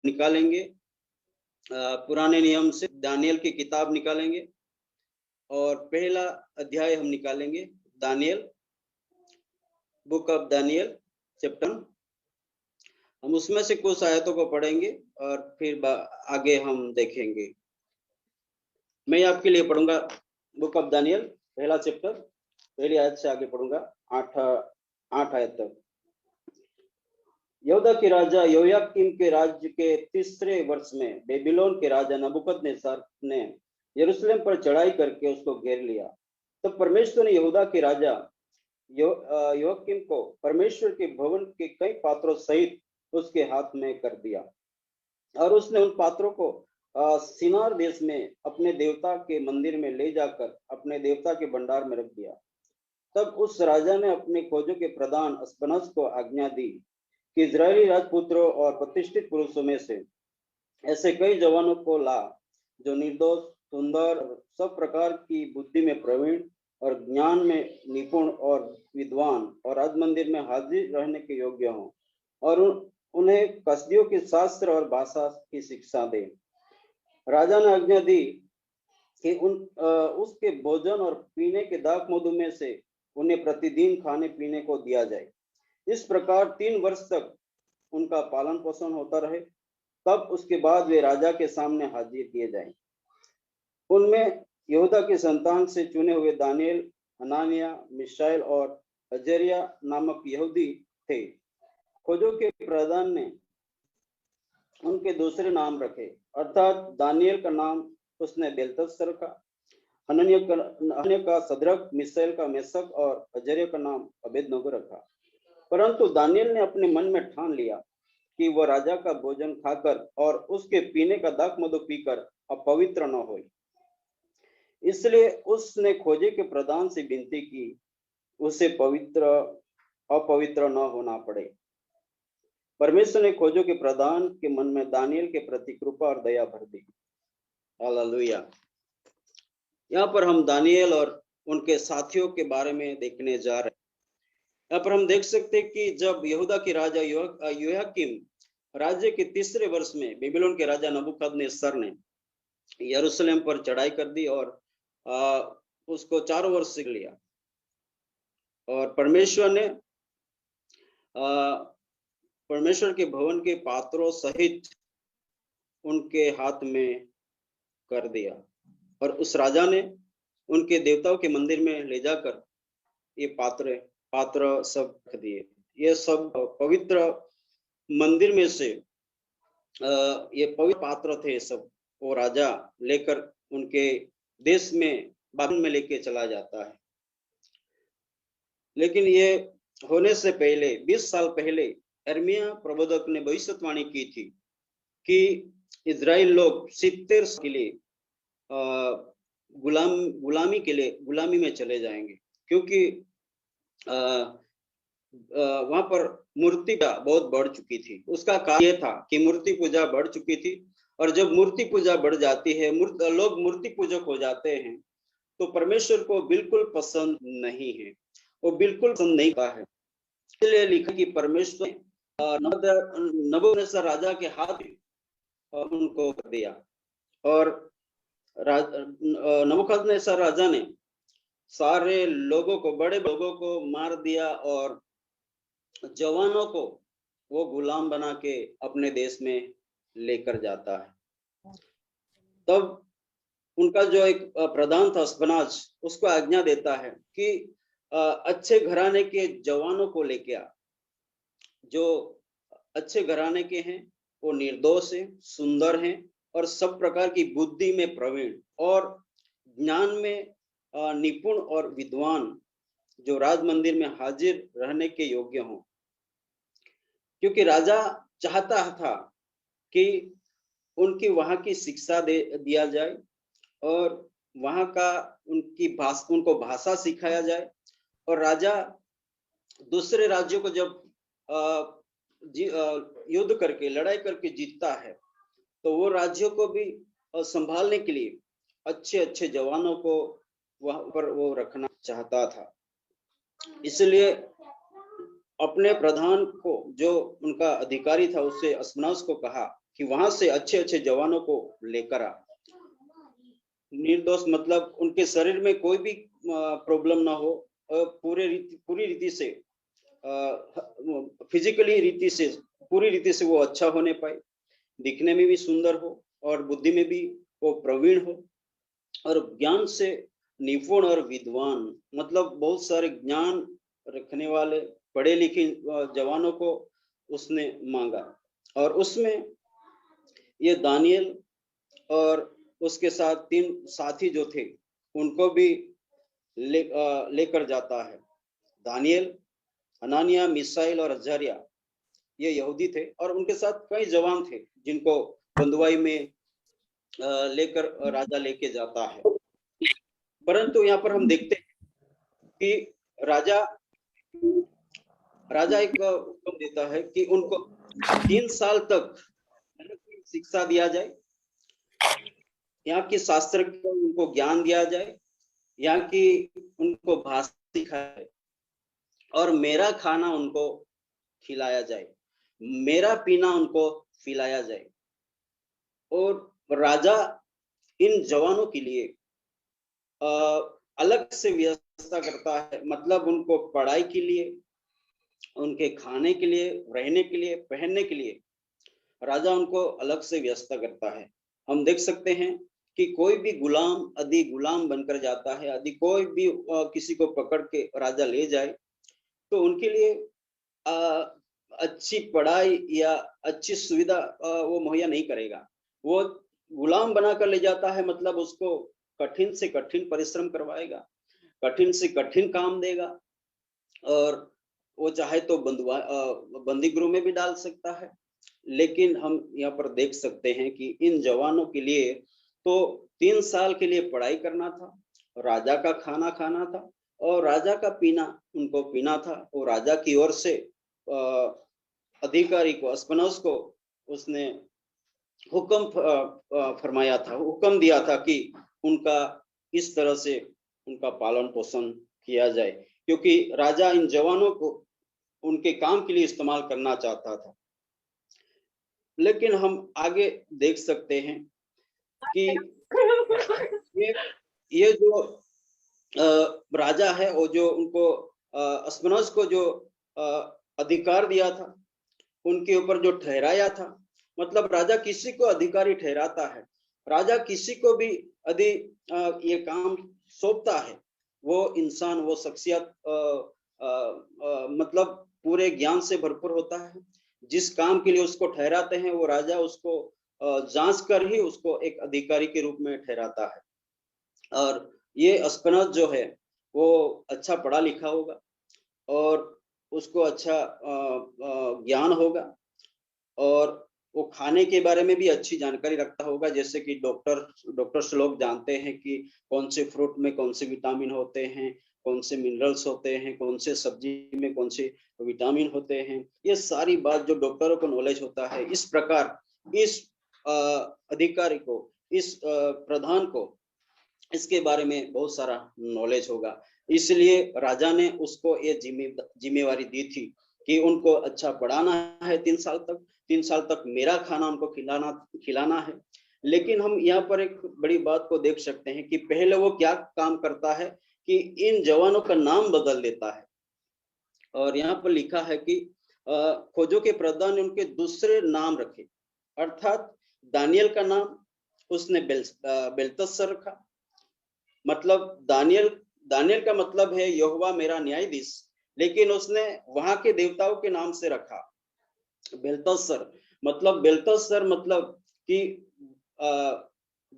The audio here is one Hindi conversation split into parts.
निकालेंगे पुराने नियम से दानियल की किताब निकालेंगे और पहला अध्याय हम निकालेंगे Daniel, book of Daniel chapter. हम उसमें से कुछ आयतों को पढ़ेंगे और फिर आगे हम देखेंगे। मैं आपके लिए पढ़ूंगा बुक ऑफ दानियल पहला चैप्टर, पहली आयत से आगे पढ़ूंगा 8 आयत तक। यहूदा के राजा योयाकीम के राज्य के तीसरे वर्ष में बेबीलोन के राजा नबूकदनेस्सर ने यरूशलेम पर चढ़ाई करके उसको घेर लिया। तब परमेश्वर ने यहूदा के राजा योयाकीम को परमेश्वर के भवन के कई पात्रों सहित उसके हाथ में कर दिया और उसने उन पात्रों को सिनार देश में अपने देवता के मंदिर में ले जाकर अपने देवता के भंडार में रख दिया। तब उस राजा ने अपने खोजों के प्रधान अस्पनस को आज्ञा दी कि इजरायली राजपुत्रों और प्रतिष्ठित पुरुषों में से ऐसे कई जवानों को ला जो निर्दोष, सुंदर, सब प्रकार की बुद्धि में प्रवीण और ज्ञान में निपुण और विद्वान और राज मंदिर में हाजिर रहने के योग्य हों और उन्हें कसदियों के शास्त्र और भाषा की शिक्षा दे। राजा ने आज्ञा दी कि उसके भोजन और पीने के दाख मधु में से उन्हें प्रतिदिन खाने पीने को दिया जाए। इस प्रकार 3 वर्ष तक उनका पालन पोषण होता रहे। तब उसके बाद वे राजा के सामने हाजिर किए जाएं। उनमें यहूदा के संतान से चुने हुए दानियल, हनानिया, मिशाएल और अजरिया नामक यहूदी थे। खोजों के प्रधान ने उनके दूसरे नाम रखे, अर्थात दानियल का नाम उसने बेलतशस्सर रखा, हनन्याह का सद्रक, मिशाएल का मेशक और अजर्या का नाम अबेदनगो रखा। परंतु दानियल ने अपने मन में ठान लिया कि वह राजा का भोजन खाकर और उसके पीने का दाख मधु पीकर अपवित्र न हो। इसलिए उसने खोजे के प्रधान से विनती की उसे अपवित्र न होना पड़े। परमेश्वर ने खोजों के प्रधान के मन में दानियल के प्रति कृपा और दया भर दी। हालेलुया। यहाँ पर हम दानियल और उनके साथियों के बारे में देखने जा रहे हैं। यहाँ पर हम देख सकते हैं कि जब यहूदा के राजा योयाकीम राज्य के तीसरे वर्ष में बेबीलोन के राजा नबूकदनेस्सर ने यरूशलेम पर चढ़ाई कर दी और उसको 4 वर्ष सीख लिया और परमेश्वर के भवन के पात्रों सहित उनके हाथ में कर दिया और उस राजा ने उनके देवताओं के मंदिर में ले जाकर ये पात्र सब रख दिए। ये सब पवित्र मंदिर में से ये पवित्र पात्र थे सब, वो राजा लेकर उनके देश में बाबिल में लेके चला जाता है। लेकिन ये होने से पहले 20 साल पहले यिर्मयाह प्रबोधक ने भविष्यवाणी की थी कि इजराइल लोग 70 के लिए गुलामी में चले जाएंगे, क्योंकि वहां पर मूर्ति पूजा बहुत बढ़ चुकी थी। उसका कारण यह था कि मूर्ति पूजा बढ़ चुकी थी और जब मूर्ति पूजा बढ़ जाती है, लोग मूर्ति पूजक हो जाते हैं, तो परमेश्वर को बिल्कुल पसंद नहीं है, वो बिल्कुल पसंद नहीं करता है। इसलिए लिखा कि परमेश्वर नबूकदनेस्सर राजा के हाथ में उनको कर दिया और नबूकदनेस्सर राजा ने सारे लोगों को, बड़े लोगों को मार दिया और जवानों को वो गुलाम बना के अपने देश में लेकर जाता है। तब उनका जो एक प्रधान था अस्पनाज, उसको आज्ञा देता है कि अच्छे घराने के जवानों को लेके आ, जो अच्छे घराने के हैं, वो निर्दोष हैं, सुंदर हैं और सब प्रकार की बुद्धि में प्रवीण और ज्ञान में निपुण और विद्वान, जो राज मंदिर में हाजिर रहने के योग्य हों। क्योंकि राजा चाहता था कि उनकी वहां की शिक्षा दिया जाए और वहां का उनको भाषा सिखाया जाए और राजा दूसरे राज्यों को जब युद्ध करके, लड़ाई करके जीतता है, तो वो राज्यों को भी संभालने के लिए अच्छे अच्छे जवानों को वहां पर वो रखना चाहता था। इसलिए अपने प्रधान को, जो उनका अधिकारी था, उससे अस्पनास को कहा कि वहां से अच्छे अच्छे जवानों को लेकर आ, निर्दोष मतलब उनके शरीर में कोई भी प्रॉब्लम ना हो, पूरी रीति से फिजिकली रीति से पूरी रीति से वो अच्छा होने पाए, दिखने में भी सुंदर हो और बुद्धि में भी वो प्रवीण हो और ज्ञान से निपुण और विद्वान, मतलब बहुत सारे ज्ञान रखने वाले पढ़े लिखे जवानों को उसने मांगा। और उसमें ये दानियल और उसके साथ 3 साथी जो थे उनको भी लेकर जाता है। दानियल, हनानिया, मिसाइल और अजारिया ये यहूदी थे और उनके साथ कई जवान थे जिनको बंदुआई में लेकर राजा लेके जाता है। परंतु यहाँ पर हम देखते हैं कि राजा एक हुक्म देता है कि उनको 3 साल तक शिक्षा दिया जाए, यहाँ की शास्त्र को उनको ज्ञान दिया जाए, यहाँ की उनको भाषा सिखाए और मेरा खाना उनको खिलाया जाए, मेरा पीना उनको पिलाया जाए। और राजा इन जवानों के लिए अलग से व्यवस्था करता है, मतलब उनको पढ़ाई के लिए, उनके खाने के लिए, रहने के लिए, पहनने के लिए राजा उनको अलग से व्यवस्था करता है। हम देख सकते हैं कि कोई भी गुलाम यदि गुलाम बनकर जाता है, यदि कोई भी किसी को पकड़ के राजा ले जाए तो उनके लिए अच्छी पढ़ाई या अच्छी सुविधा वो मुहैया नहीं करेगा। वो गुलाम बनाकर ले जाता है, मतलब उसको कठिन से कठिन परिश्रम करवाएगा, कठिन से कठिन काम देगा और वो चाहे तो बंदी गृह में भी डाल सकता है। लेकिन हम यहाँ पर देख सकते हैं कि इन जवानों के लिए तो 3 साल के लिए पढ़ाई करना था, राजा का खाना खाना था और राजा का पीना उनको पीना था। और राजा की ओर से अधिकारी को, अस्पनोस को उसने हुक्म फरमाया था, हुक्म दिया था कि उनका इस तरह से उनका पालन पोषण किया जाए, क्योंकि राजा इन जवानों को उनके काम के लिए इस्तेमाल करना चाहता था। लेकिन हम आगे देख सकते हैं कि ये जो राजा है वो जो उनको अस्पनोस को जो अधिकार दिया था, उनके ऊपर जो ठहराया था, मतलब राजा किसी को अधिकारी ठहराता है, राजा किसी को भी यदि ये काम सौंपता है, वो इंसान, वो शख्सियत मतलब पूरे ज्ञान से भरपूर होता है। जिस काम के लिए उसको ठहराते हैं वो राजा उसको जांच कर ही उसको एक अधिकारी के रूप में ठहराता है। और ये अस्पनोस जो है वो अच्छा पढ़ा लिखा होगा और उसको अच्छा ज्ञान होगा और वो खाने के बारे में भी अच्छी जानकारी रखता होगा, जैसे कि डॉक्टर्स लोग जानते हैं कि कौन से फ्रूट में कौन से विटामिन होते हैं, कौन से मिनरल्स होते हैं, कौन से सब्जी में कौन से विटामिन होते हैं, ये सारी बात जो डॉक्टरों को नॉलेज होता है, इस प्रकार इस अधिकारी को, इस प्रधान को इसके बारे में बहुत सारा नॉलेज होगा। इसलिए राजा ने उसको ये जिम्मेवारी दी थी कि उनको अच्छा पढ़ाना है 3 साल तक मेरा खाना उनको खिलाना है। लेकिन हम यहाँ पर एक बड़ी बात को देख सकते हैं कि पहले वो क्या काम करता है कि इन जवानों का नाम बदल देता है। और यहाँ पर लिखा है कि खोजों के प्रधान ने उनके दूसरे नाम रखे, अर्थात दानियल का नाम उसने बेलतशस्सर रखा, मतलब दानियल का मतलब है यहोवा मेरा न्यायाधीश, लेकिन उसने वहां के देवताओं के नाम से रखा बेलतशस्सर, मतलब कि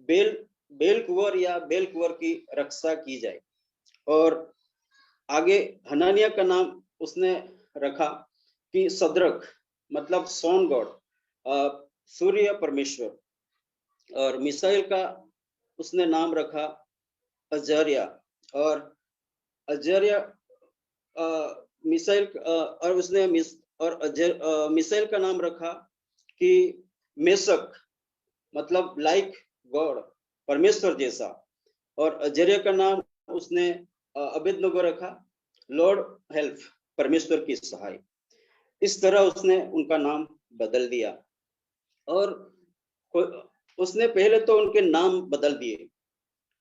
बेल कुंवर या बेल कुंवर की रक्षा की जाए। और आगे हनानिया का नाम उसने रखा कि सद्रक, मतलब सोन गॉड, सूर्य परमेश्वर। और मिसाइल का उसने नाम रखा अजर्या, और अजर्या मिसाइल और उसने मिसाइल का नाम रखा कि मेसक, मतलब लाइक गॉड, परमेश्वर जैसा। और अजर्या का नाम उसने अबेदनगो रखा, लॉर्ड हेल्प, परमेश्वर की सहाय। इस तरह उसने उनका नाम बदल दिया। और उसने पहले तो उनके नाम बदल दिए,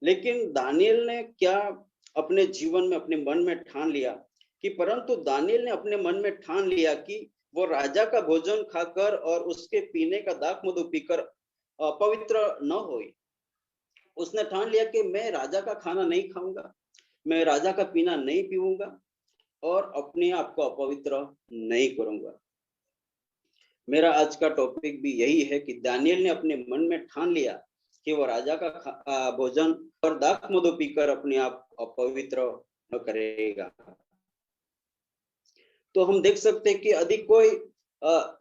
लेकिन दानियल ने क्या अपने जीवन में अपने मन में ठान लिया कि परंतु दानियल ने अपने मन में ठान लिया कि वो राजा का भोजन खाकर और उसके पीने का दाख मधु पीकर पवित्र न होए। उसने ठान लिया कि मैं राजा का खाना नहीं खाऊंगा, मैं राजा का पीना नहीं पीऊंगा और अपने आप को अपवित्र नहीं करूंगा। मेरा आज का टॉपिक भी यही है कि दानियल ने अपने मन में ठान लिया कि वो राजा का भोजन और दाख मधु पीकर अपने आप अपवित्र न करेगा। तो हम देख सकते हैं कि यदि कोई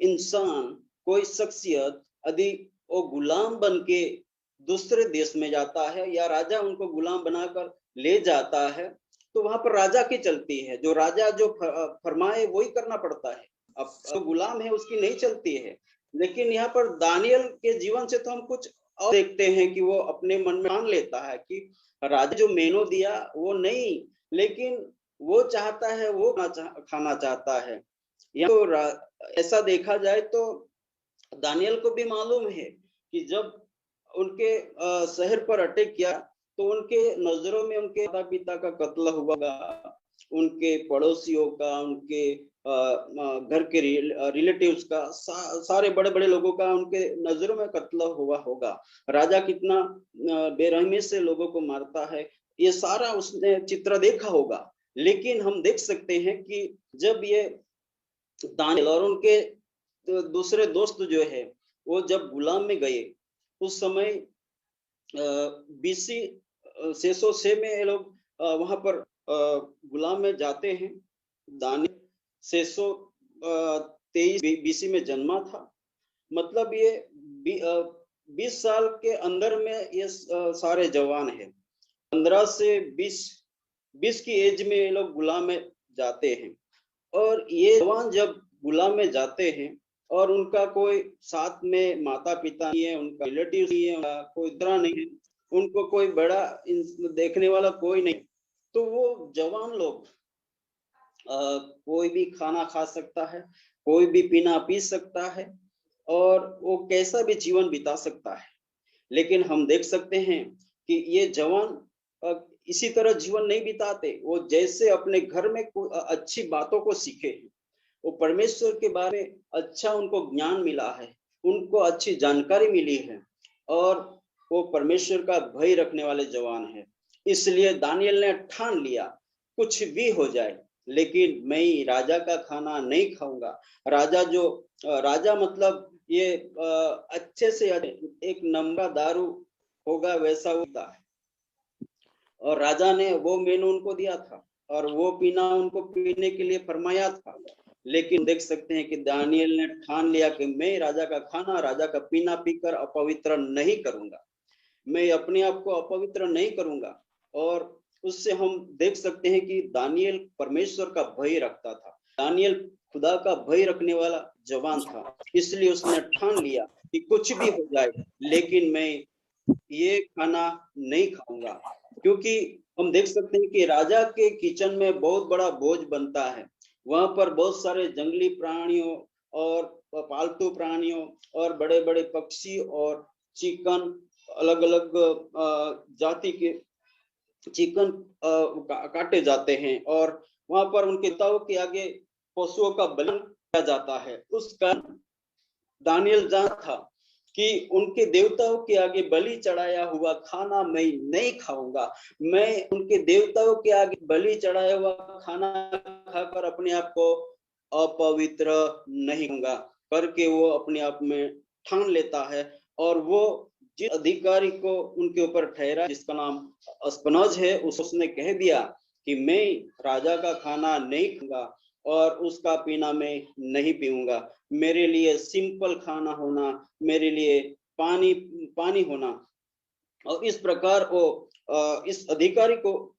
इंसान, कोई शख्सियत यदि वो गुलाम बन के दूसरे देश में जाता है या राजा उनको गुलाम बनाकर ले जाता है, तो वहां पर राजा की चलती है, जो राजा जो फरमाए वही करना पड़ता है। अब तो गुलाम है उसकी नहीं चलती है। लेकिन यहाँ पर दानियल के जीवन से तो हम कुछ और देखते हैं कि वो अपने मन में मान लेता है कि राजा जो मेनू दिया वो नहीं, लेकिन वो चाहता है, वो खाना चाहता है। या तो ऐसा देखा जाए तो दानियल को भी मालूम है कि जब उनके शहर पर अटैक किया तो उनके नजरों में उनके माता पिता का कत्ल हुआ, उनके पड़ोसियों का, उनके घर के रिलेटिव्स का, सारे बड़े बड़े लोगों का उनके नजरों में कत्ल हुआ होगा। राजा कितना बेरहमी से लोगों को मारता है, ये सारा उसने चित्र देखा होगा। लेकिन हम देख सकते हैं कि जब ये दानियल और उनके दूसरे दोस्त जो है वो जब गुलाम में गए, उस समय बीसी 606 में ये लोग वहां पर गुलाम में जाते हैं। दानियल 623 बीसी में जन्मा था, मतलब ये 20 साल के अंदर में ये सारे जवान हैं। 15 से 20 की एज में ये लोग गुलाम में जाते हैं। और ये जवान जब गुलाम में जाते हैं और उनका कोई साथ में माता पिता नहीं है, उनका रिलेटिव नहीं है, उनका कोई तरह नहीं है, उनको कोई बड़ा देखने वाला कोई नहीं, तो वो जवान लोग कोई भी खाना खा सकता है, कोई भी पीना पी सकता है और वो कैसा भी जीवन बिता सकता है। लेकिन हम देख सकते हैं कि ये जवान इसी तरह जीवन नहीं बिताते। वो जैसे अपने घर में अच्छी बातों को सीखे, वो परमेश्वर के बारे में अच्छा उनको ज्ञान मिला है, उनको अच्छी जानकारी मिली है और वो परमेश्वर का भय रखने वाले जवान है। इसलिए दानियल ने ठान लिया कुछ भी हो जाए, लेकिन मैं राजा का खाना नहीं खाऊंगा। राजा मतलब ये अच्छे से एक नंगा दारू होगा वैसा होता है, और राजा ने वो मेनू उनको दिया था और वो पीना उनको पीने के लिए फरमाया था। लेकिन देख सकते हैं कि दानियल ने ठान लिया कि मैं राजा का खाना, राजा का पीना पीकर अपवित्र नहीं करूंगा, मैं अपने आप को अपवित्र नहीं करूंगा। और उससे हम देख सकते हैं कि दानियल परमेश्वर का भय रखता था, दानियल खुदा का भय रखने वाला जवान था। इसलिए उसने ठान लिया कि कुछ भी हो जाए लेकिन मैं ये खाना नहीं खाऊंगा। क्योंकि हम देख सकते हैं कि राजा के किचन में बहुत बड़ा भोज बनता है, वहां पर बहुत सारे जंगली प्राणियों और पालतू प्राणियों और बड़े बड़े पक्षी और चिकन, अलग अलग जाति के चिकन काटे जाते हैं और वहां पर उनके ताऊ के आगे पशुओं का बलि किया जाता है। उसका दानियल जानता था कि उनके देवताओं के आगे बलि चढ़ाया हुआ खाना मैं नहीं खाऊंगा, मैं उनके देवताओं के आगे बलि चढ़ाया हुआ खाना खाकर अपने आप को अपवित्र नहीं होगा करके वो अपने आप में ठान लेता है। और वो जिस अधिकारी को उनके ऊपर ठहरा, जिसका नाम अस्पनाज है, उसने कह दिया कि मैं राजा का खाना नहीं खाऊंगा और उसका पीना मैं नहीं पीऊंगा, मेरे लिए सिंपल खाना होना, मेरे लिए पानी पानी होना। और इस प्रकार वो इस अधिकारी को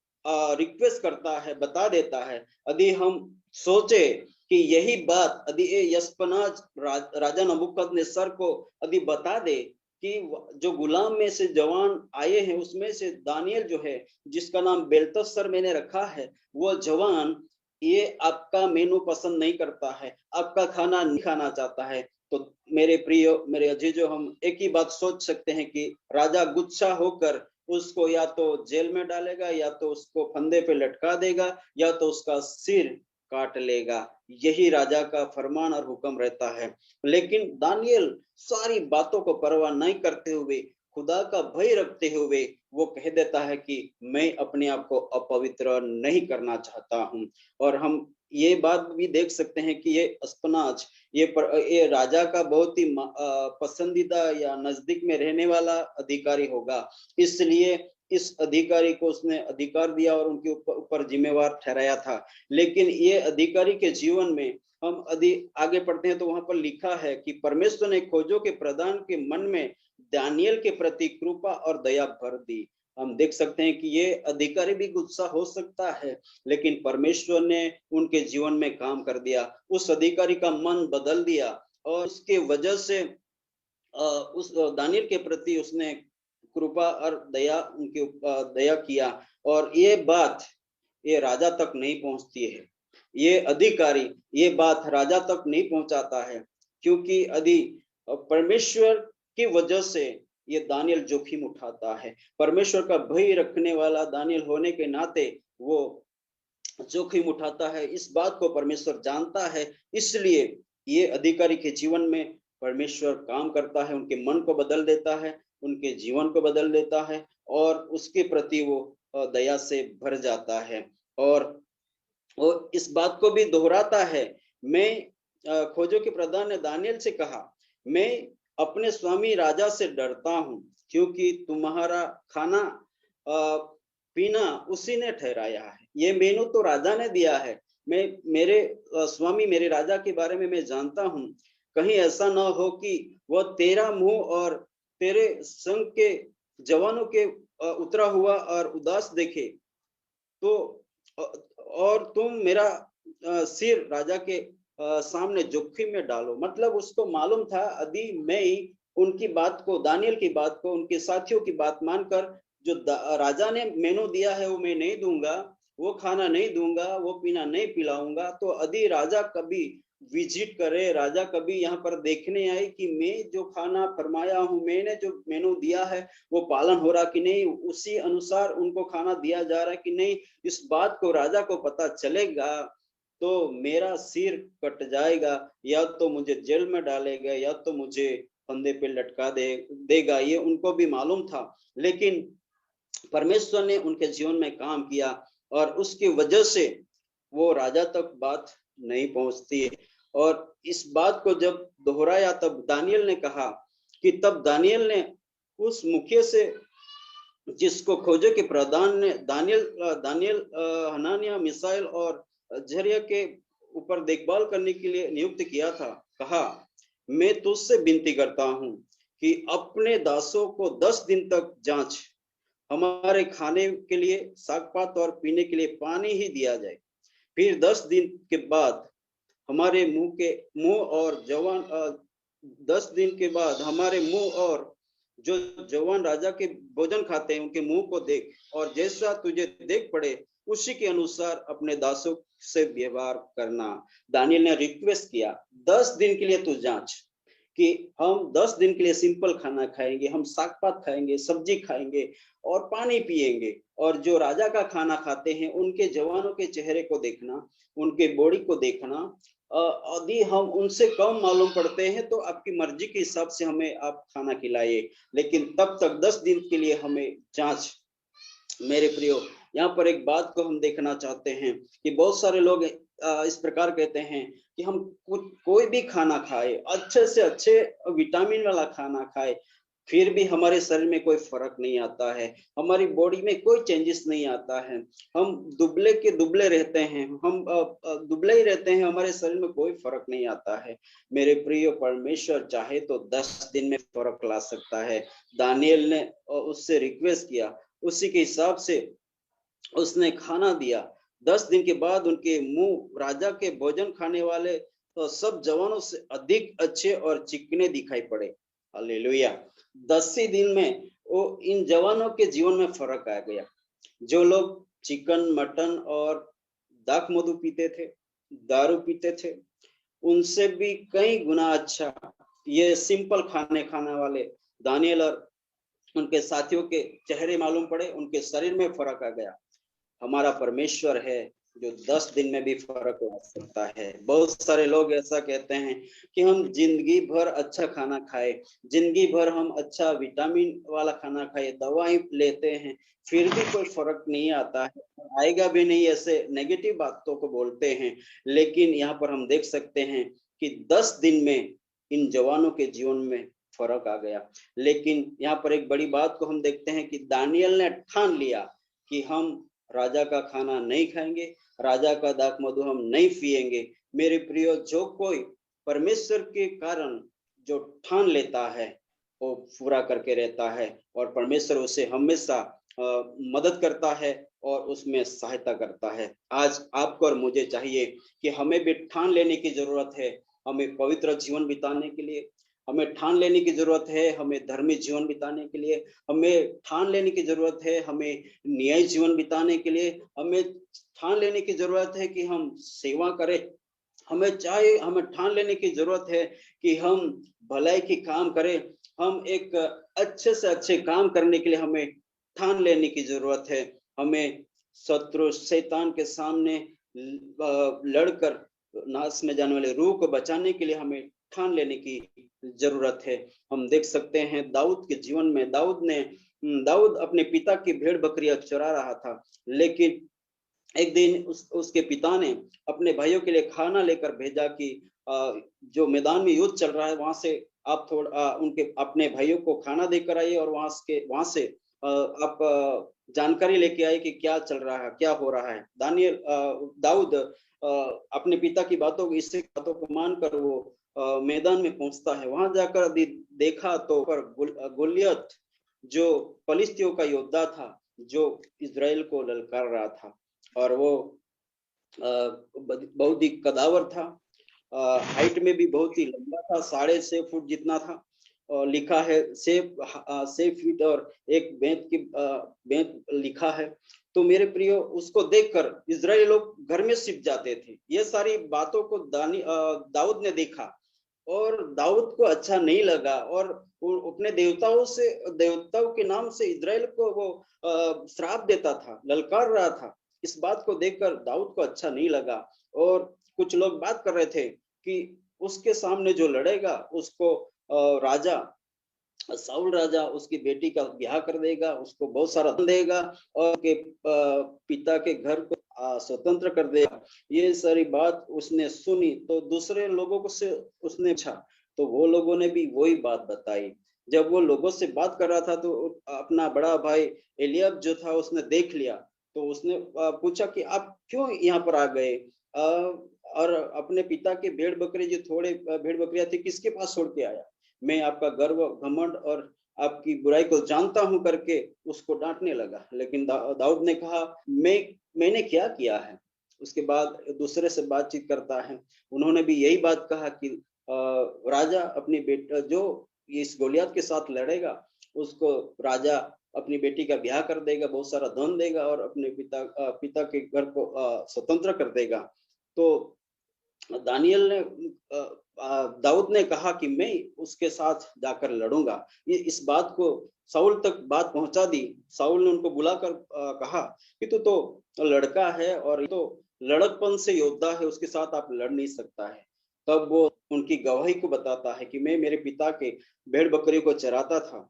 रिक्वेस्ट करता है, बता देता है। यदि हम सोचे कि यही बात यदि यस्पनाज राजा नबूकदनेस्सर को यदि बता दे कि जो गुलाम में से जवान आए हैं उसमें से दानियल जो है, जिसका नाम बेलतस्सर मैंने रखा है, वो जवान ये आपका मेनू पसंद नहीं करता है, आपका खाना नहीं खाना चाहता है, तो मेरे प्रिय, मेरे अजीजों, हम एक ही बात सोच सकते हैं कि राजा गुस्सा होकर उसको या तो जेल में डालेगा, या तो उसको फंदे पे लटका देगा, या तो उसका सिर काट लेगा। यही राजा का फरमान और हुक्म रहता है। लेकिन दानियल सारी बातों को परवाह नहीं करते हुए, खुदा का भय रखते हुए, वो कह देता है कि मैं अपने आप को अपवित्र नहीं करना चाहता हूँ। और हम ये बात भी देख सकते हैं कि ये अस्पनाज, ये राजा का बहुत ही पसंदीदा या नजदीक में रहने वाला अधिकारी होगा, इसलिए इस अधिकारी को उसने अधिकार दिया और उनके ऊपर जिम्मेवार ठहराया था। लेकिन ये अधिकारी के जीवन में हम आगे पढ़ते हैं तो वहां पर लिखा है कि परमेश्वर ने खोजों के प्रधान के मन में दानियल के प्रति कृपा और दया भर दी। हम देख सकते हैं कि ये अधिकारी भी गुस्सा हो सकता है, लेकिन परमेश्वर ने उनके जीवन में काम कर दिया, उस अधिकारी का मन बदल दिया, और उसके वजह से उस दानियल के प्रति उसने कृपा और दया, उनके दया किया। और ये बात ये राजा तक नहीं पहुंचती है, ये अधिकारी ये बात राजा तक नहीं पहुंचाता है, क्योंकि परमेश्वर की वजह से ये दानियल जोखिम उठाता है। परमेश्वर का भय रखने वाला दानियल होने के नाते वो जोखिम उठाता है। इस बात को परमेश्वर जानता है, इसलिए ये अधिकारी के जीवन में परमेश्वर काम करता है, उनके मन को बदल देता है, उनके जीवन को बदल देता है, और उसके प्रति वो दया से भर जाता है। और वो इस बात को भी दोहराता है। मैं खोजों के प्रधान ने दानियल से कहा, मैं अपने स्वामी राजा से डरता हूँ, क्योंकि तुम्हारा खाना पीना उसी ने ठहराया है। ये मेनू तो राजा ने दिया है। मैं मेरे स्वामी मेरे राजा के बारे में मैं जानता हूँ, कहीं ऐसा ना हो कि वह तेरा मुंह और तेरे संग के जवानों के उतरा हुआ और उदास देखे, तो और तुम मेरा सिर राजा के सामने जोखिम में डालो। मतलब उसको मालूम था यदि मैं उनकी बात को, दानियल की बात को, उनके साथियों की बात मानकर जो राजा ने मेनू दिया है वो मैं नहीं दूंगा, वो खाना नहीं दूंगा, वो पीना नहीं पिलाऊंगा, तो यदि राजा कभी विजिट करे, राजा कभी यहाँ पर देखने आए कि मैं जो खाना फरमाया हूँ, मैंने जो मेनू दिया है वो पालन हो रहा कि नहीं, उसी अनुसार उनको खाना दिया जा रहा है कि नहीं, इस बात को राजा को पता चलेगा तो मेरा सिर कट जाएगा, या तो मुझे जेल में डालेगा, या तो मुझे फंदे पे लटका देगा। ये उनको भी मालूम था, लेकिन परमेश्वर ने उनके जीवन में काम किया, और उसकी वजह से वो राजा तक बात नहीं पहुंचती है। और इस बात को जब दोहराया तब दानियल ने कहा कि तब दानियल ने उस मुखिया से, जिसको खोजे के प्रधान ने दानियल हनानिया, मिसाइल और जरिया के ऊपर देखभाल करने के लिए नियुक्त किया था, कहा, मैं तुझसे विनती करता हूं कि अपने दासों को 10 दिन तक जांच, हमारे खाने के लिए सागपात और पीने के लिए पानी ही दिया जाए। फिर 10 दिन के बाद हमारे मुंह और जवान 10 दिन के बाद हमारे मुंह और जो जवान राजा के भोजन खाते हैं उनके मुंह को देख, और जैसा तुझे देख पड़े उसी के अनुसार अपने दासों से व्यवहार करना। दानियल ने रिक्वेस्ट किया, 10 दिन के लिए तू जांच कि हम 10 दिन के लिए सिंपल खाना खाएंगे, हम साग पात खाएंगे, सब्जी खाएंगे और पानी पिएंगे, और जो राजा का खाना खाते हैं उनके जवानों के चेहरे को देखना, उनके बॉडी को देखना। यदि हम उनसे कम मालूम पड़ते हैं तो आपकी मर्जी के हिसाब से हमें आप खाना खिलाइए, लेकिन तब तक 10 दिन के लिए हमें जांच। मेरे प्रियो, यहाँ पर एक बात को हम देखना चाहते हैं कि बहुत सारे लोग इस प्रकार कहते हैं कि हम कोई भी खाना खाए, अच्छे से अच्छे विटामिन वाला खाना खाए, फिर भी हमारे शरीर में कोई फर्क नहीं आता है, हमारी बॉडी में कोई चेंजेस नहीं आता है, हम दुबले के दुबले रहते हैं, हम दुबले ही रहते हैं, हमारे शरीर में कोई फर्क नहीं आता है। मेरे प्रिय, परमेश्वर चाहे तो 10 दिन में फर्क ला सकता है। दानियल ने उससे रिक्वेस्ट किया, उसी के हिसाब से उसने खाना दिया। 10 दिन के बाद उनके मुंह राजा के भोजन खाने वाले तो सब जवानों से अधिक अच्छे और चिकने दिखाई पड़े। हालेलुया। 10 ही दिन में वो इन जवानों के जीवन में फर्क आ गया। जो लोग चिकन, मटन और दाख मधु पीते थे, दारू पीते थे, उनसे भी कई गुना अच्छा ये सिंपल खाने खाने वाले दानियल और उनके साथियों के चेहरे मालूम पड़े, उनके शरीर में फर्क आ गया। हमारा परमेश्वर है जो 10 दिन में भी फर्क ला सकता है। बहुत सारे लोग ऐसा कहते हैं कि हम जिंदगी भर अच्छा खाना खाए, जिंदगी भर हम अच्छा विटामिन वाला खाना खाए, दवाई लेते हैं, फिर भी कोई फर्क नहीं आता है, आएगा भी नहीं, ऐसे नेगेटिव बातों को बोलते हैं। लेकिन यहाँ पर हम देख सकते हैं कि 10 दिन में इन जवानों के जीवन में फर्क आ गया। लेकिन यहाँ पर एक बड़ी बात को हम देखते हैं कि दानियल ने ठान लिया कि हम राजा का खाना नहीं खाएंगे, राजा का दाख मधु हम नहीं पिएंगे। मेरे प्रियो, जो कोई परमेश्वर के कारण जो ठान लेता है वो पूरा करके रहता है, और परमेश्वर उसे हमेशा मदद करता है और उसमें सहायता करता है। आज आपको और मुझे चाहिए कि हमें भी ठान लेने की जरूरत है, हमें पवित्र जीवन बिताने के लिए हमें ठान लेने की जरूरत है, हमें धर्मी जीवन बिताने के लिए हमें ठान लेने की जरूरत है, हमें न्याय जीवन बिताने के लिए हमें ठान लेने की जरूरत है कि हम सेवा करें। हमें ठान लेने की जरूरत है कि हम भलाई की काम करें। हम एक अच्छे से अच्छे काम करने के लिए हमें ठान लेने की जरूरत है। हमें शत्रु शैतान के सामने लड़कर नाश में जाने वाले रूह को बचाने के लिए हमें ठान लेने की जरूरत है। हम देख सकते हैं दाऊद के जीवन में, दाऊद अपने पिता की भेड़ बकरियां चरा रहा था, लेकिन एक दिन उसके पिता ने अपने भाइयों के लिए खाना लेकर भेजा कि जो मैदान में युद्ध चल रहा है वहां से आप थोड़ा उनके अपने भाइयों को खाना देकर आइए, और वहां से आप जानकारी लेके आए कि क्या चल रहा है, क्या हो रहा है। दाऊद अपने पिता की बातों को इससे बातों को मानकर वो मैदान में पहुंचता है। वहां जाकर देखा तो पर गोलियत जो फलिस्तियों का योद्धा था, जो इजराइल को ललकार रहा था, और वो बहुत ही कदावर था, हाइट में भी बहुत ही लंबा था, 6.5 फुट जितना था। लिखा है 6 फीट और 1 बेंत लिखा है। तो मेरे प्रियो, उसको देखकर इजराइली लोग घर में छिप जाते थे। ये सारी बातों को दाऊद ने देखा और दाऊद को अच्छा नहीं लगा, और अपने देवताओं के नाम से इजराइल को वो श्राप देता था, ललकार रहा था। इस बात को देखकर दाऊद को अच्छा नहीं लगा, और कुछ लोग बात कर रहे थे कि उसके सामने जो लड़ेगा उसको राजा साउल राजा उसकी बेटी का ब्याह कर देगा, उसको बहुत सारा धन देगा और के पिता के घर को स्वतंत्र कर देगा। ये सारी बात उसने सुनी तो दूसरे लोगों को से उसने पूछा, तो वो लोगों ने भी वही बात बताई। जब वो लोगों से बात कर रहा था तो अपना बड़ा भाई एलियाब जो था उसने देख लिया, तो उसने पूछा कि आप क्यों यहाँ पर आ गए, और अपने पिता के भेड़ बकरी जो थोड़े भेड़ बकरियां थी किसके पास छोड़ के आया। मैं आपका गर्व घमंड और आपकी बुराई को जानता हूं करके उसको डांटने लगा। लेकिन दाऊद ने कहा मैंने क्या किया है। उसके बाद दूसरे से बातचीत करता है, उन्होंने भी यही बात कहा कि राजा अपनी बेटा जो इस गोलियत के साथ लड़ेगा उसको राजा अपनी बेटी का ब्याह कर देगा, बहुत सारा धन देगा और अपने पिता के घर को स्वतंत्र कर देगा। तो दानियल ने दाऊद ने कहा कि मैं उसके साथ जाकर लड़ूंगा। ये इस बात को साउल तक बात पहुंचा दी। साउल ने उनको बुलाकर कहा कि तू तो लड़का है और तो लड़कपन से योद्धा है, उसके साथ आप लड़ नहीं सकता है। तब वो उनकी गवाही को बताता है कि मैं मेरे पिता के भेड़ बकरी को चराता था।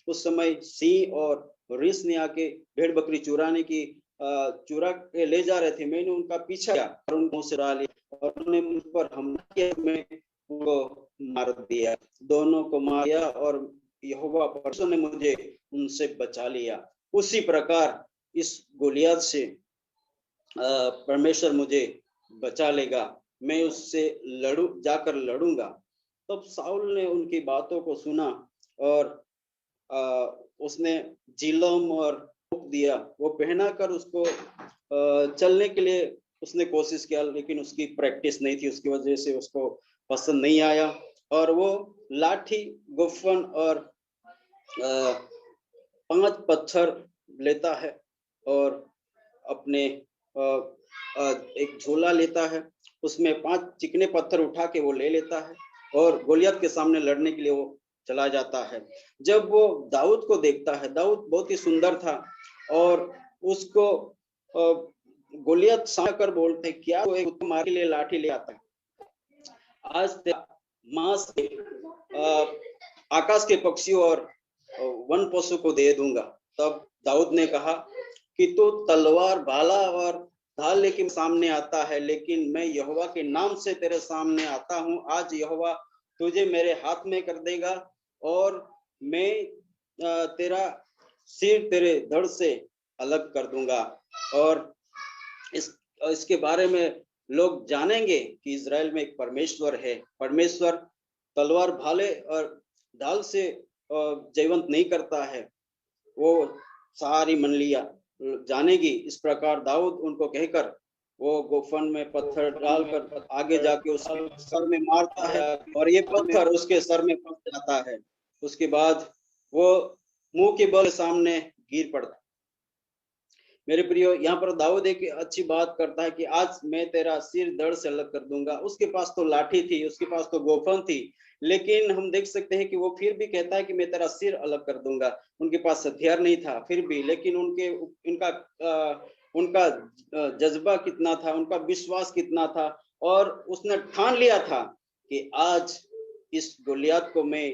उस समय सिंह और रीछ ने आके भेड़ बकरी चुरा के ले जा रहे थे। मैंने उनका पीछा किया और उनको सिरा लिया और उन्होंने मुझ पर हमला किया, मैं उनको मार दिया, दोनों को मार दिया और यहोवा परमेश्वर ने मुझे उनसे बचा लिया। उसी प्रकार इस गोलियत से परमेश्वर मुझे बचा लेगा, मैं उससे जाकर लड़ूंगा। तब साउल ने उनकी बातों को सुना और उसने जिलम और दिया, वो पहना कर उसको चलने के लिए उसने कोशिश किया, लेकिन उसकी प्रैक्टिस नहीं थी, उसकी वजह से उसको पसंद नहीं आया। और वो लाठी गुफन और 5 पत्थर लेता है और अपने एक झोला लेता है, उसमें 5 चिकने पत्थर उठा के वो ले लेता है और गोलियत के सामने लड़ने के लिए वो चला जाता है। जब वो दाऊद को देखता है, दाऊद बहुत ही सुंदर था और उसको गोलियत सामने कर बोलते, क्या वो एक मार के लिए लाठी ले आता है, आज मांस आकाश के पक्षियों और वन पशु को दे दूंगा। तब दाऊद ने कहा कि तू तलवार, भाला और ढाल लेके सामने आता है, लेकिन मैं यहोवा के नाम से तेरे सामने आता हूँ। आज यहोवा तुझे मेरे हाथ में कर देगा और मैं तेरा सिर तेरे धड़ से अलग कर दूंगा। और इसके बारे में लोग जानेंगे कि इज़राइल में एक परमेश्वर है। परमेश्वर तलवार, भाले और ढाल से जीवंत नहीं करता है, वो सारी मंडलियां जानेगी। इस प्रकार दाऊद उनको कहकर वो गोफन में पत्थर डालकर आगे जाके उसके सर में मारता है और ये पत्थर उसके सर में फंस जाता है। उसके बाद वो मुंह के बल सामने गिर पड़ता है। मेरे प्रियो, यहाँ पर दाऊद एक अच्छी बात करता है कि आज मैं तेरा सिर धड़ से अलग कर दूंगा। उसके पास तो लाठी थी, उसके पास तो गोफन थी, लेकिन हम देख सकते हैं कि वो फिर भी कहता है कि मैं तेरा सिर अलग कर दूंगा। उनके पास हथियार नहीं था फिर भी, लेकिन उनका जज्बा कितना था, उनका विश्वास कितना था, और उसने ठान लिया था कि आज इस गोलियत को मैं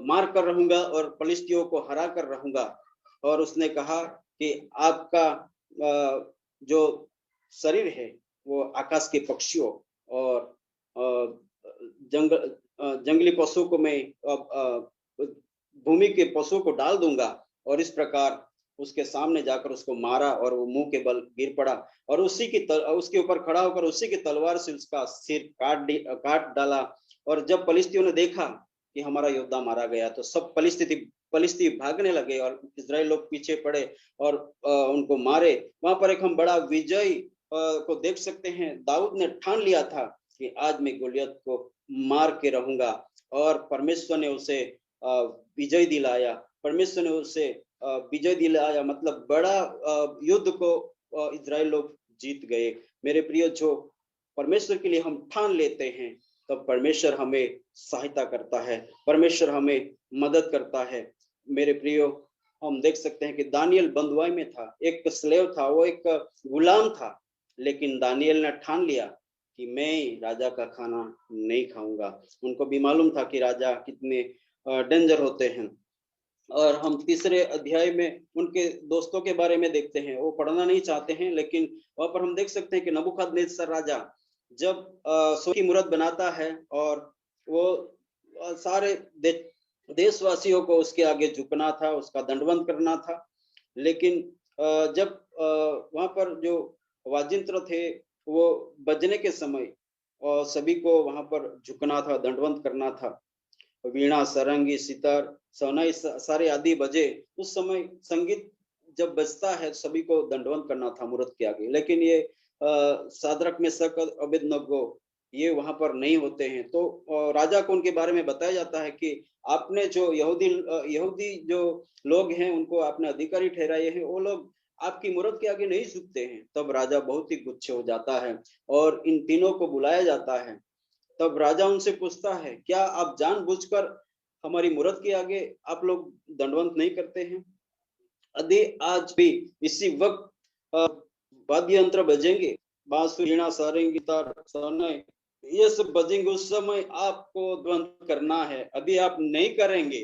मार कर रहूंगा और फलिस्तियों को हरा कर रहूंगा। और उसने कहा कि आपका जो शरीर है वो आकाश के पक्षियों और जंगली पशु को मैं भूमि के पशुओं को डाल दूंगा। और इस प्रकार उसके सामने जाकर उसको मारा और वो मुंह के बल गिर पड़ा और उसके ऊपर खड़ा होकर उसी की तलवार से उसका सिर काट डाला। और जब फलिस्तियों ने देखा कि हमारा योद्धा मारा गया तो सब फलिस्ती भागने लगे और इजराइल लोग पीछे पड़े और उनको मारे। वहां पर एक हम बड़ा विजय को देख सकते हैं। दाऊद ने ठान लिया था कि आज मैं गोलियत को मार के रहूंगा, और परमेश्वर ने उसे विजय दिलाया। परमेश्वर ने उसे विजय दिलाया, मतलब बड़ा युद्ध को इजराइल लोग जीत गए। मेरे प्रिय, जो परमेश्वर के लिए हम ठान लेते हैं तब परमेश्वर हमें सहायता करता है, परमेश्वर हमें मदद करता है। मेरे प्रियो, हम देख सकते हैं कि दानियल बंधुआई में था, एक स्लेव था, वो एक गुलाम था, लेकिन दानियल ने ठान लिया कि मैं राजा का खाना नहीं खाऊंगा। उनको भी मालूम था कि राजा कितने डेंजर होते हैं। और हम तीसरे अध्याय में उनके दोस्तों के बारे में देखते हैं, वो पढ़ना नहीं चाहते हैं, लेकिन वहां पर हम देख सकते हैं कि नबूकदनेस्सर राजा जब सोने की मूरत बनाता है और वो सारे देशवासियों को उसके आगे झुकना था, उसका दंडवंत करना था। लेकिन जब वहां पर जो वाजिंत्र थे वो बजने के समय और सभी को वहां पर झुकना था, दंडवंत करना था। वीणा, सरंगी, सितार, सनाई सारे आदि बजे। उस समय संगीत जब बजता है सभी को दंडवंत करना था मूर्त के आगे। लेकिन ये सादरक, मेशक, अबेदनगो ये वहां पर नहीं होते हैं। तो राजा को उनके बारे में बताया जाता है कि आपने जो यहूदी जो लोग हैं उनको आपने अधिकारी ठहराए हैं, वो लोग आपकी मूर्त के आगे नहीं झुकते हैं। तब राजा बहुत ही गुस्से हो जाता है और इन तीनों को बुलाया जाता है। तब राजा उनसे पूछता है, क्या आप जानबूझकर हमारी मूर्त के आगे आप लोग दंडवंत नहीं करते हैं? यदि आज भी इसी वक्त वाद्य यंत्र बजेंगे, बांसुरी, वीणा, सारंगी, तार, सनाई, ये सब बजेंगे, उस समय आपको ध्वंत करना है। यदि आप नहीं करेंगे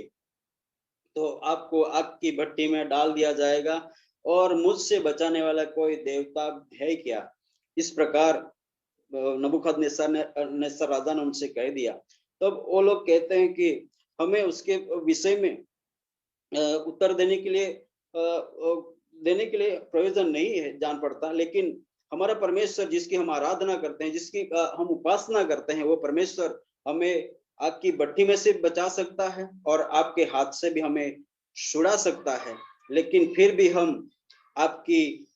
तो आपको आग की भट्टी में डाल दिया जाएगा, और मुझसे बचाने वाला कोई देवता है क्या? इस प्रकार नबूकदनेस्सर राजा ने उनसे कह दिया। तब वो लोग कहते हैं कि हमें उसके विषय में उत्तर देने के लिए प्रयोजन नहीं है जान पड़ता, लेकिन हमारा परमेश्वर जिसकी हम आराधना करते हैं, जिसकी हम उपासना करते हैं, वो परमेश्वर हमें आग की भट्टी में से बचा सकता है और आपके हाथ से भी हमें छुड़ा सकता है। लेकिन फिर भी हम आपकी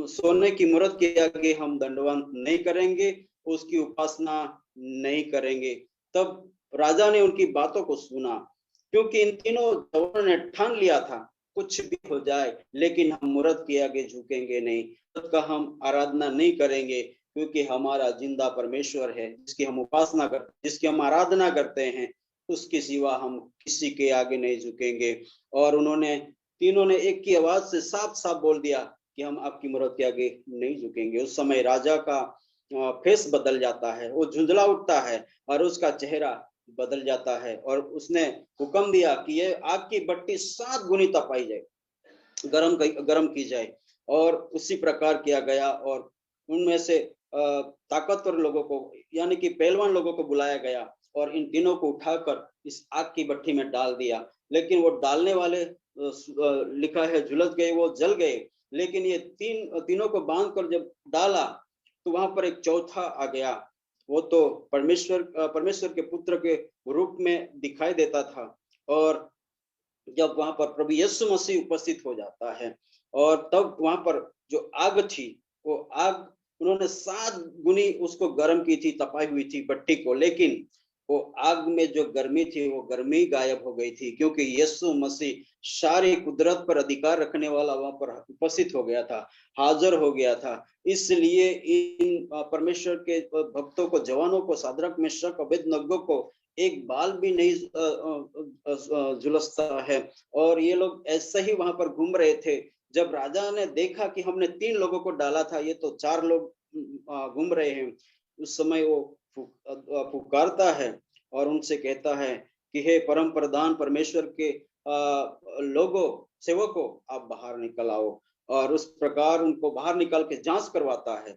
सोने की मूर्त के आगे हम दंडवंत नहीं करेंगे, उसकी उपासना नहीं करेंगे। तब राजा ने उनकी बातों को सुना, क्योंकि इन तीनों जवानों ने ठान लिया था। कुछ भी हो जाए, लेकिन हम मूर्त के आगे झुकेंगे नहीं, मूर्त का हम आराधना नहीं करेंगे, क्योंकि हमारा जिंदा परमेश्वर है जिसकी हम उपासना करते, जिसकी हम आराधना करते हैं, उसके सिवा हम किसी के आगे नहीं झुकेंगे। और उन्होंने तीनों ने एक ही आवाज से साफ साफ बोल दिया कि हम आपकी मूर्त के आगे नहीं झुकेंगे। उस समय राजा का फेस बदल जाता है, वो झुंझला उठता है और उसका चेहरा बदल जाता है, और उसने हुक्म दिया कि ये आग की भट्टी 7 गुनी तपाई जाए, गरम की जाए। और उसी प्रकार किया गया, और उनमें से ताकतवर लोगों को यानी कि पहलवान लोगों को बुलाया गया और इन तीनों को उठाकर इस आग की भट्टी में डाल दिया। लेकिन वो डालने वाले लिखा है झुलस गए, वो जल गए। लेकिन ये तीनों को बांध कर जब डाला तो वहां पर एक चौथा आ गया, वो तो परमेश्वर के पुत्र के रूप में दिखाई देता था। और जब वहां पर प्रभु यीशु मसीह उपस्थित हो जाता है, और तब वहां पर जो आग थी, वो आग उन्होंने 7 गुनी उसको गर्म की थी, तपाई हुई थी भट्टी को, लेकिन वो आग में जो गर्मी थी वो गर्मी गायब हो गई थी, क्योंकि यीशु मसीह सारी कुदरत पर अधिकार रखने वाला वहां पर उपस्थित हो गया था, हाजिर हो गया था। इसलिए इन परमेश्वर के भक्तों को, जवानों को, सादरक मेशक अबेदनगो को एक बाल भी नहीं झुलसता है। और ये लोग ऐसे ही वहां पर घूम रहे थे। जब राजा ने देखा कि हमने 3 लोगों को डाला था, ये तो 4 लोग घूम रहे हैं, उस समय वो पुकारता है और उनसे कहता है कि हे परम प्रधान परमेश्वर के लोगों, सेवकों, आप बाहर निकल आओ। और उस प्रकार उनको बाहर निकाल के जांच करवाता है,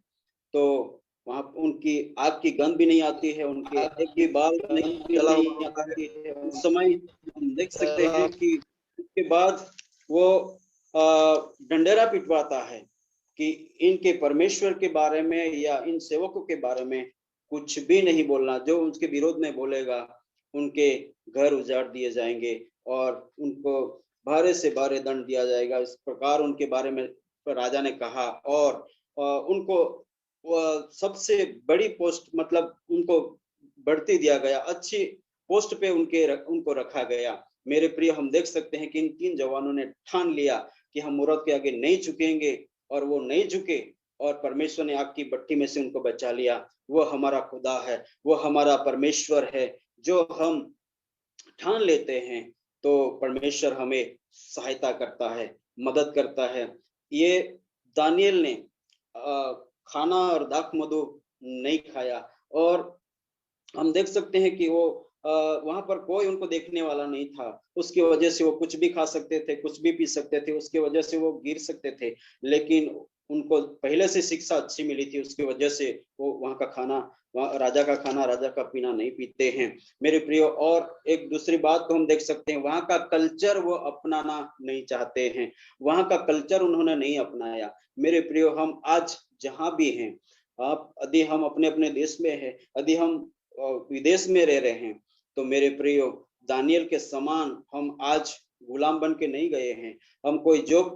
तो वहां उनकी आग की गंध भी नहीं आती है, उनके एक भी बाल नहीं जला हुआ है। उस समय हम देख सकते हैं कि उसके बाद वो डंडेरा पिटवाता है कि इनके परमेश्वर के बारे में या इन सेवकों के बारे में कुछ भी नहीं बोलना। जो उसके विरोध में बोलेगा उनके घर उजाड़ दिए जाएंगे और उनको भारे से भारे दंड दिया जाएगा। इस प्रकार उनके बारे में राजा ने कहा, और उनको सबसे बड़ी पोस्ट, मतलब उनको बढ़ती दिया गया, अच्छी पोस्ट पे उनको रखा गया। मेरे प्रिय, हम देख सकते हैं कि इन 3 जवानों ने ठान लिया कि हम मूर्त के आगे नहीं झुकेंगे, और वो नहीं झुके, और परमेश्वर ने आग की भट्टी में से उनको बचा लिया। वो हमारा खुदा है, वो हमारा परमेश्वर है। जो हम ठान लेते हैं तो परमेश्वर हमें सहायता करता है, मदद करता है। ये दानियल ने खाना और दाख मधु नहीं खाया, और हम देख सकते हैं कि वो वहां पर कोई उनको देखने वाला नहीं था। उसकी वजह से वो कुछ भी खा सकते थे, कुछ भी पी सकते थे, उसकी वजह से वो गिर सकते थे। लेकिन उनको पहले से शिक्षा अच्छी मिली थी, उसकी वजह से वो वहां का खाना, राजा का खाना, राजा का पीना नहीं पीते हैं मेरे प्रियो। और एक दूसरी बात को हम देख सकते हैं, वहां का कल्चर वो अपनाना नहीं चाहते हैं, वहां का कल्चर उन्होंने नहीं अपनाया। मेरे प्रियो, हम आज जहां भी हैं, आप यदि हम अपने अपने देश में हैं, यदि हम विदेश में रह रहे हैं, तो मेरे प्रियो, दानियल के समान हम आज गुलाम बन के नहीं गए हैं। हम कोई जॉब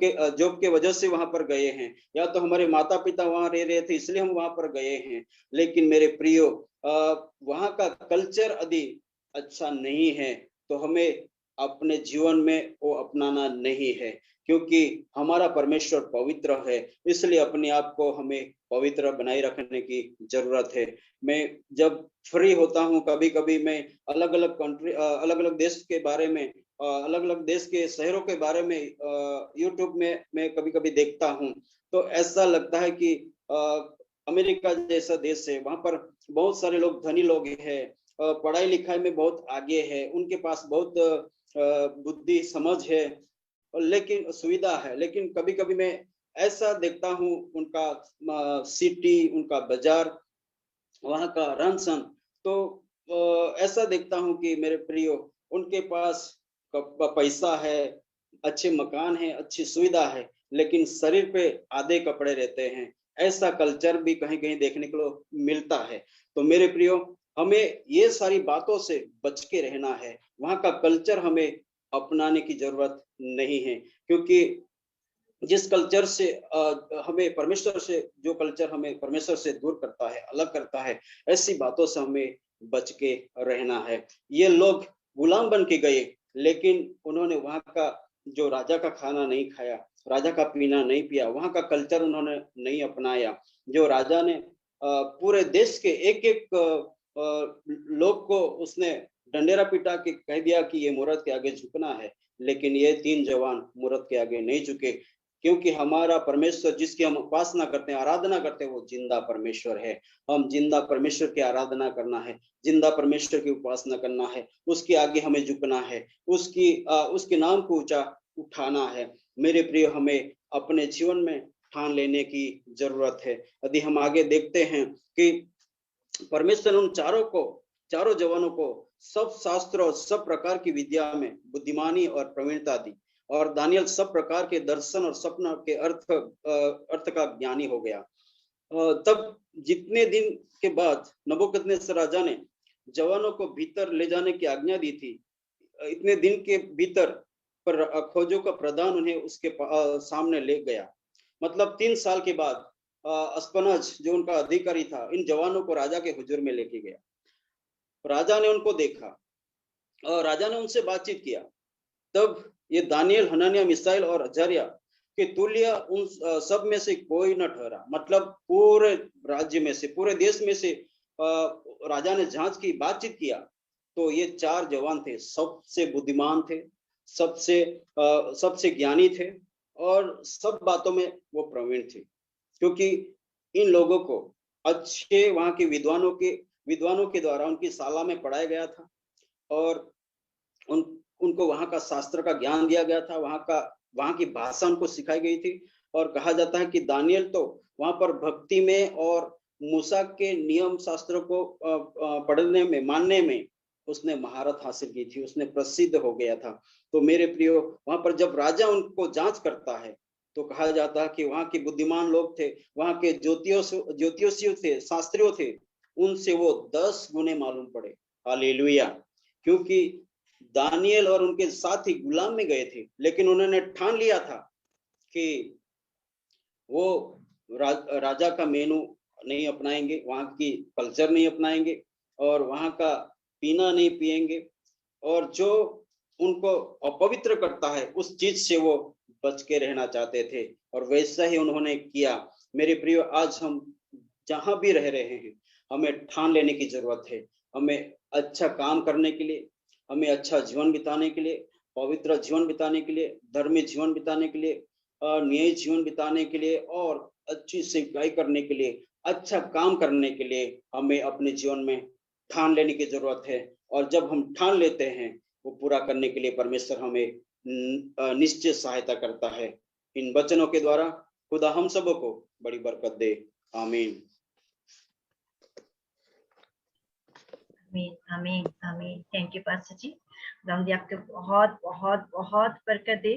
के वजह से वहां पर गए हैं, या तो हमारे माता पिता वहां रह रहे थे इसलिए हम वहां पर गए हैं। लेकिन मेरे प्रियो, वहां का कल्चर यदि अच्छा नहीं है तो हमें अपने जीवन में वो अपनाना नहीं है, क्योंकि हमारा परमेश्वर पवित्र है। इसलिए अपने आप को हमें पवित्र बनाए रखने की जरूरत है। मैं जब फ्री होता हूँ, कभी कभी मैं अलग अलग कंट्री, अलग अलग देश के बारे में, अलग अलग देश के शहरों के बारे में यूट्यूब में मैं कभी कभी देखता हूँ, तो ऐसा लगता है कि अमेरिका जैसा देश है, वहां पर बहुत सारे लोग, धनी लोग हैं, पढ़ाई लिखाई में बहुत आगे है, उनके पास बहुत बुद्धि समझ है, लेकिन सुविधा है। लेकिन कभी कभी मैं ऐसा देखता हूँ, उनका सिटी, उनका बाजार, वहां का रहन सहन, तो ऐसा देखता हूँ कि मेरे प्रियो, उनके पास पैसा है, अच्छे मकान है, अच्छी सुविधा है, लेकिन शरीर पे आधे कपड़े रहते हैं। ऐसा कल्चर भी कहीं कहीं देखने को मिलता है। तो मेरे प्रियो, हमें ये सारी बातों से बच के रहना है। वहां का कल्चर हमें अपनाने की जरूरत नहीं है, क्योंकि जिस कल्चर से हमें परमेश्वर से, जो कल्चर हमें परमेश्वर से दूर करता है, अलग करता है, ऐसी बातों से हमें बच के रहना है। ये लोग गुलाम बन के गए, लेकिन उन्होंने वहां का जो राजा का खाना नहीं खाया, राजा का पीना नहीं पिया, वहां का कल्चर उन्होंने नहीं अपनाया। जो राजा ने पूरे देश के एक एक लोग को उसने डंडेरा पिटा के कह दिया कि ये मूर्त के आगे झुकना है, लेकिन ये 3 जवान मूर्त के आगे नहीं झुके, क्योंकि हमारा परमेश्वर जिसकी हम उपासना करते हैं, आराधना करते हैं, वो जिंदा परमेश्वर है। हम जिंदा परमेश्वर की आराधना करना है, जिंदा परमेश्वर की उपासना करना है, उसके आगे हमें झुकना है, उसके नाम को ऊंचा उठाना है। मेरे प्रिय, हमें अपने जीवन में ठान लेने की जरूरत है। यदि हम आगे देखते हैं कि परमेश्वर उन चारों जवानों को सब शास्त्र और सब प्रकार की विद्या में बुद्धिमानी और प्रवीणता दी, और दानियल सब प्रकार के दर्शन और सपना के अर्थ का ज्ञानी हो गया। तब जितने दिन के बाद नबूकदनेस्सर राजा ने जवानों को भीतर ले जाने की आज्ञा दी थी, इतने दिन के भीतर पर खोजों का प्रधान उन्हें उसके सामने ले गया। मतलब 3 साल के बाद अस्पनाज जो उनका अधिकारी था, इन जवानों को राजा के हुजूर में लेके गया। राजा ने उनको देखा और राजा ने उनसे बातचीत किया। तब ये दानियल, हनन्याह, मिसाइल और अजर्या के तुल्य उन सब में से कोई न ठहरा। मतलब पूरे राज्य में से, पूरे देश में से राजा ने जांच की, बातचीत किया, तो ये 4 जवान थे, सबसे बुद्धिमान थे, सबसे ज्ञानी थे, और सब बातों में वो प्रवीण थे, क्योंकि इन लोगों को अच्छे वहां के विद्वानों के द्वारा उनकी शाला में पढ़ाया गया था, और उनको वहां का शास्त्र का ज्ञान दिया गया था, वहां की भाषा उनको सिखाई गई थी। और कहा जाता है कि दानियल तो वहां पर भक्ति में और मूसा के नियम शास्त्रों को पढ़ने में, मानने में उसने महारत हासिल की थी, उसने प्रसिद्ध हो गया था। तो मेरे प्रियो, वहां पर जब राजा उनको जांच करता है तो कहा जाता है कि वहां के बुद्धिमान लोग थे, वहां के ज्योतिषियों थे, शास्त्रियों थे, उनसे वो 10 गुने मालूम पड़े। हालेलुया। क्योंकि दानियल और उनके साथी गुलाम में गए थे, लेकिन उन्होंने ठान लिया था कि वो राजा का मेनू नहीं अपनाएंगे, वहां की कल्चर नहीं अपनाएंगे, और वहां का पीना नहीं पिएंगे, और जो उनको अपवित्र करता है उस चीज से वो बच के रहना चाहते थे, और वैसा ही उन्होंने किया। मेरे प्रियो, आज हम जहां भी रह रहे हैं, हमें ठान लेने की जरूरत है। हमें अच्छा काम करने के लिए, हमें अच्छा जीवन बिताने के लिए, पवित्र जीवन बिताने के लिए, धर्मी जीवन बिताने के लिए, न्यायी जीवन बिताने के लिए, और अच्छी सेवकाई करने के लिए, अच्छा काम करने के लिए हमें अपने जीवन में ठान लेने की जरूरत है। और जब हम ठान लेते हैं, वो पूरा करने के लिए परमेश्वर हमें निश्चय सहायता करता है। इन वचनों के द्वारा खुदा हम सबों को बड़ी बरकत दे। आमीन। आमीन, आमीन, आमीन। थैंक यू पास्टर जी। खुदा आपको बहुत बहुत बहुत बरकत दे,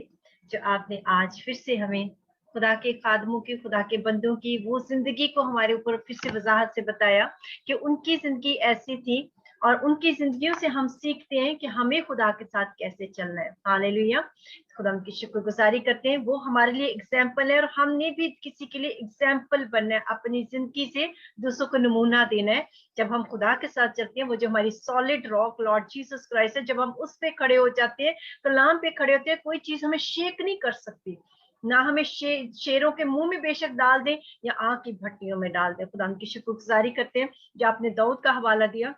जो आपने आज फिर से हमें खुदा के खादमों की, खुदा के बंदों की वो जिंदगी को हमारे ऊपर फिर से वजाहत से बताया कि उनकी जिंदगी ऐसी थी, और उनकी जिंदगियों से हम सीखते हैं कि हमें खुदा के साथ कैसे चलना है। हालेलुया। खुदा की शुक्रगुजारी करते हैं, वो हमारे लिए एग्जाम्पल है, और हमने भी किसी के लिए एग्जाम्पल बनना है, अपनी जिंदगी से दूसरों को नमूना देना है। जब हम खुदा के साथ चलते हैं, वो जो हमारी solid rock Lord Jesus Christ है, जब हम उस पे खड़े हो जाते हैं, कलाम पे खड़े होते हैं, कोई चीज हमें शेक नहीं कर सकती। ना हमें शेरों के मुंह में बेशक डाल दें या आग की भट्टियों में डाल दें। खुदा की शुक्रगुजारी करते हैं जो आपने दाऊद का हवाला दिया।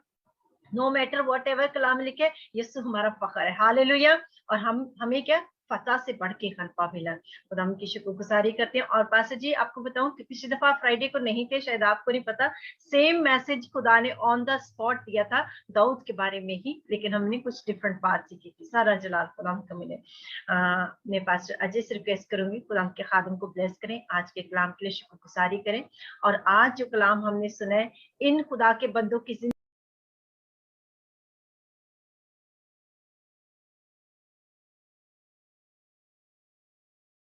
नो मैटर वॉट एवर कलाम लिखे, यीशु हमारा फखर है। हालेलुया। और हमें क्या, फतह से बढ़ के गलबा मिला। खुदा की शुक्रगुजारी करते हैं। और पास्टर जी, आपको बताऊं कि पिछली दफा फ्राइडे को नहीं थे, शायद आपको नहीं पता, सेम मैसेज खुदा ने ऑन द स्पॉट दिया था दाऊद के बारे में ही, लेकिन हमने कुछ डिफरेंट बात सीखी थी। सारा जलाल खुदा को मिले। मैं पास्टर अजय से रिक्वेस्ट करूंगी, खुदा के खादम को ब्लेस करें, आज के कलाम के लिए शुक्रगुजारी करें। और आज जो कलाम हमने सुना है, इन खुदा के बंदों की